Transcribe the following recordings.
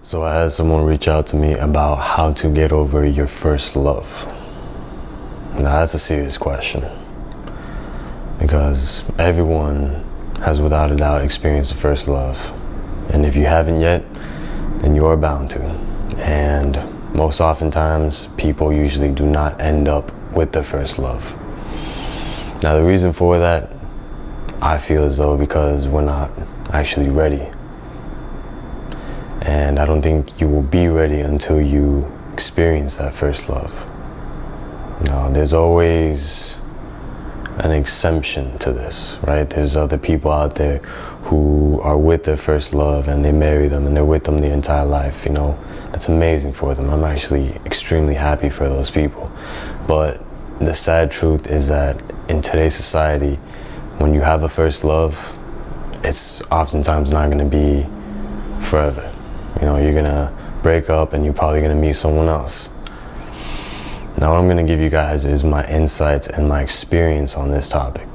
So I had someone reach out to me about how to get over your first love. Now that's a serious question, because everyone has without a doubt experienced a first love. And if you haven't yet, then you are bound to. And most oftentimes, people usually do not end up with their first love. Now the reason for that, I feel as though because we're not actually ready. And I don't think you will be ready until you experience that first love. Now, there's always an exemption to this, right? There's other people out there who are with their first love and they marry them and they're with them the entire life, you know. That's amazing for them. I'm actually extremely happy for those people. But the sad truth is that in today's society, when you have a first love, it's oftentimes not going to be forever. You know, you're gonna break up and you're probably gonna meet someone else. Now what I'm gonna give you guys is my insights and my experience on this topic.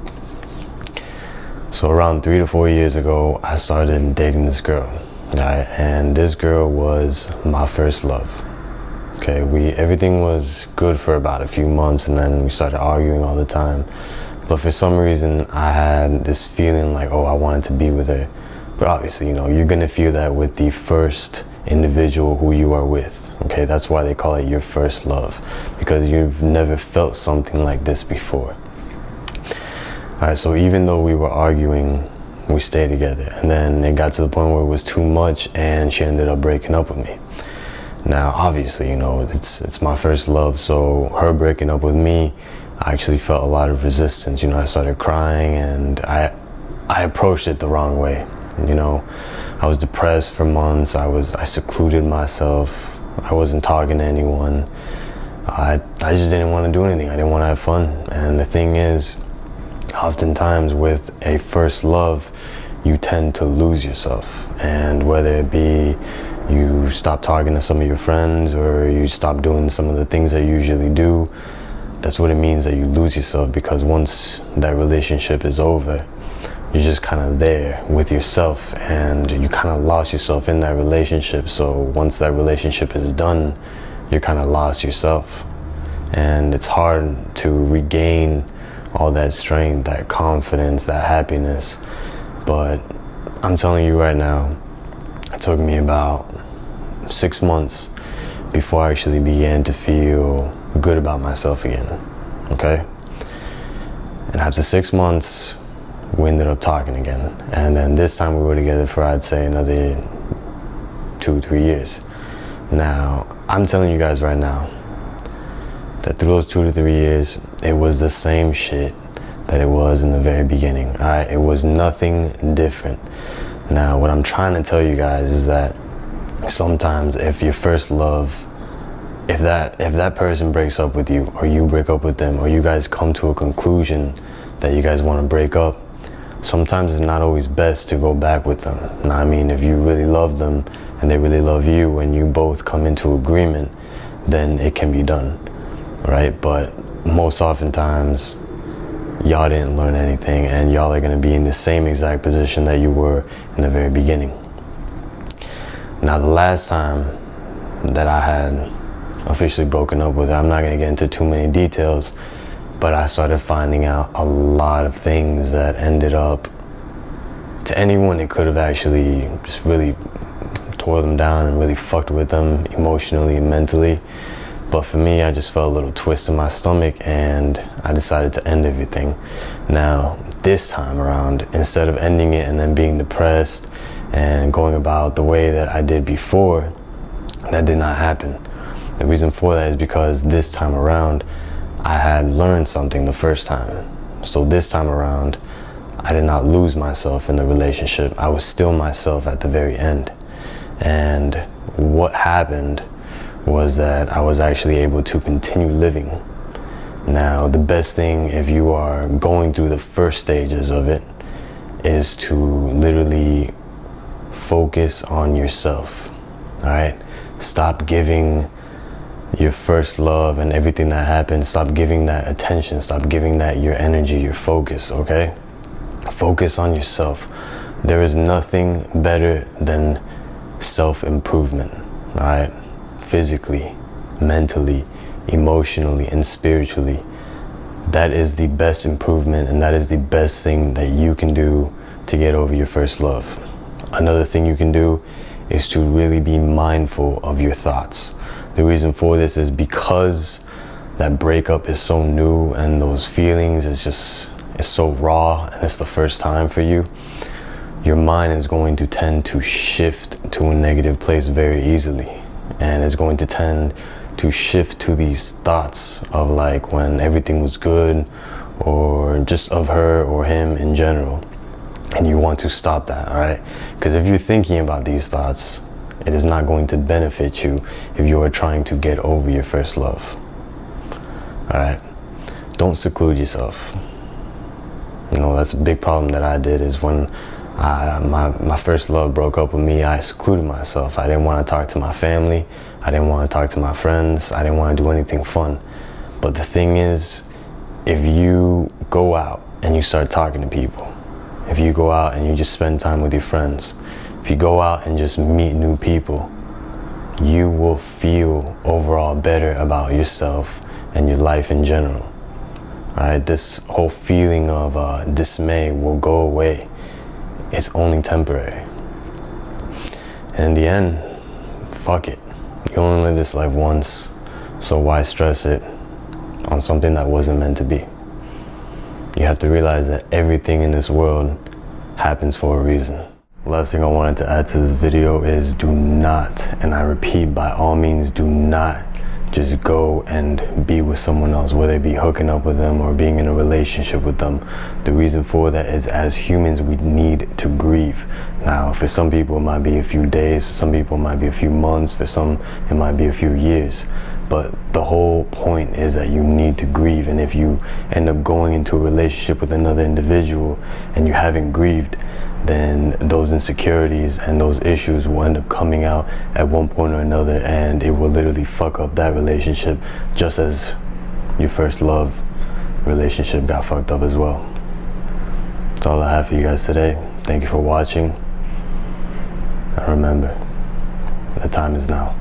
So around 3 to 4 years ago, I started dating this girl, right? And this girl was my first love. Okay, everything was good for about a few months, and then we started arguing all the time. But for some reason, I had this feeling like, oh, I wanted to be with her. But obviously, you know, you're gonna feel that with the first individual who you are with. Okay, that's why they call it your first love, because you've never felt something like this before. All right, so even though we were arguing, we stayed together. And then it got to the point where it was too much and she ended up breaking up with me. Now, obviously, you know, it's my first love, so her breaking up with me, I actually felt a lot of resistance. You know, I started crying and I approached it the wrong way. You know, I was depressed for months. I secluded myself. I wasn't talking to anyone. I just didn't want to do anything. I didn't want to have fun. And the thing is, oftentimes with a first love, you tend to lose yourself. And whether it be you stop talking to some of your friends or you stop doing some of the things that you usually do, that's what it means, that you lose yourself. Because once that relationship is over, you're just kind of there with yourself and you kind of lost yourself in that relationship. So once that relationship is done, you're kind of lost yourself. And it's hard to regain all that strength, that confidence, that happiness. But I'm telling you right now, it took me about 6 months before I actually began to feel good about myself again, okay? And after 6 months, we ended up talking again. And then this time we were together for, I'd say, another 2-3 years. Now, I'm telling you guys right now that through those 2 to 3 years, it was the same shit that it was in the very beginning. All right, it was nothing different. Now, what I'm trying to tell you guys is that sometimes if your first love, if that person breaks up with you, or you break up with them, or you guys come to a conclusion that you guys want to break up, sometimes it's not always best to go back with them. Now, I mean, if you really love them and they really love you and you both come into agreement, then it can be done, right? But most oftentimes, y'all didn't learn anything and y'all are going to be in the same exact position that you were in the very beginning. Now, the last time that I had officially broken up with her, I'm not going to get into too many details, but I started finding out a lot of things that ended up, to anyone, it could have actually just really tore them down and really fucked with them emotionally and mentally. But for me, I just felt a little twist in my stomach and I decided to end everything. Now, this time around, instead of ending it and then being depressed and going about the way that I did before, that did not happen. The reason for that is because this time around, I had learned something the first time. So this time around, I did not lose myself in the relationship. I was still myself at the very end. And what happened was that I was actually able to continue living. Now, the best thing if you are going through the first stages of it is to literally focus on yourself, all right? Stop giving your first love and everything that happened, stop giving that attention, stop giving that your energy, your focus, okay? Focus on yourself. There is nothing better than self-improvement. all right? Physically, mentally, emotionally, and spiritually. That is the best improvement, and that is the best thing that you can do to get over your first love. Another thing you can do is to really be mindful of your thoughts. The reason for this is because that breakup is so new and those feelings it's so raw and it's the first time for you. Your mind is going to tend to shift to a negative place very easily, and it's going to tend to shift to these thoughts of like when everything was good, or just of her or him in general. And you want to stop that, all right? Because if you're thinking about these thoughts, it is not going to benefit you if you are trying to get over your first love. All right? Don't seclude yourself. You know, that's a big problem that I did, is when my first love broke up with me, I secluded myself. I didn't want to talk to my family. I didn't want to talk to my friends. I didn't want to do anything fun. But the thing is, if you go out and you start talking to people, if you go out and you just spend time with your friends, if you go out and just meet new people, you will feel overall better about yourself and your life in general. All right, this whole feeling of dismay will go away. It's only temporary. And in the end, fuck it. You only live this life once, so why stress it on something that wasn't meant to be? You have to realize that everything in this world happens for a reason. Last thing I wanted to add to this video is, do not, and I repeat, by all means, do not just go and be with someone else, whether it be hooking up with them or being in a relationship with them. The reason for that is, as humans, we need to grieve. Now, for some people it might be a few days, for some people it might be a few months, for some it might be a few years. But the whole point is that you need to grieve. And if you end up going into a relationship with another individual and you haven't grieved, then those insecurities and those issues will end up coming out at one point or another, and it will literally fuck up that relationship, just as your first love relationship got fucked up as well. That's all I have for you guys today. Thank you for watching. And remember, the time is now.